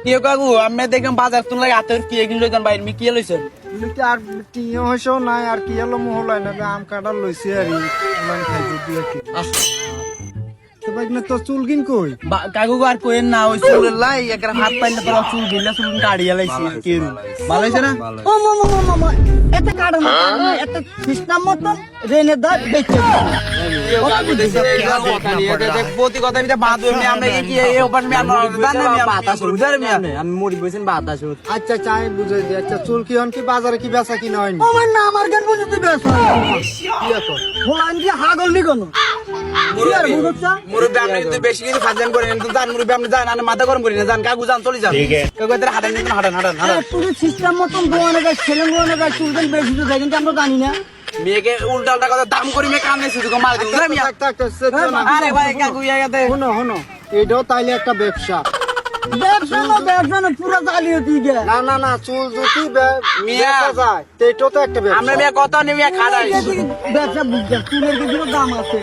কেউ কাকু আমি দেখলাম বাজার তুলে হাতের কি এগিয়ে লইতাম বাইরে মি কি লইছেন আর টিও হইছেও নাই আর কি হলো মহলাই না আম কাটার লইছি আর খাইতে দিয়ে কি তো ভাই না তো চুল কিন কই কাকু আর কোয়েন না ওই চুলের লাই একটা হাত পাইলে পর চুল গিলা চুল কাটিয়া লাইছি কেরু ভালো হইছে না ও মামা এত কাড়ো না এত সিস্টেম মত রেনে দাঁত বেচে প্রতি কথা আমি বাদ আমি আমরা কি এই ওপর আমি বাতাস উধার আমি মরি বইছেন বাতাস আচ্ছা চাই বুঝাই দি আচ্ছা চুল কি হন কি বাজারে কি বেচা কিনা হয়নি আমার না আমার গান বুঝতে বেশ কি এত হোলান কি হাগল নি কোন মুরব্বী আপনি কিন্তু বেশি কিছু ফাজলাম করেন কিন্তু জান মুরব্বী আপনি জান আমি মাথা গরম করি না জান কাকু জান চলে যান কাকু এদের হাঁটান কিন্তু হাঁটান পুরো সিস্টেম মতন দোয়ানে গাছ ছেলে দোয়ানে গাছ চুলকেন বেশি তো দেখেন আমরা জানি না মেয়েকে উল্টা উল্টা কথা দাম করি মেয়ে কামনে শুধু মার দিন আরে ভাই কাকু ইয়াতে হনো এটাও তাইলে একটা ব্যবসা ব্যবসা না পুরো জ্বালিয়ে দিয়ে গে না চুল যদি মিয়া বেচা যায় তো এটাও তো একটা ব্যবসা আমরা মেয়ে কত নিয়ে খাড়াই ব্যবসা বুঝছে চুলের কিছু দাম আছে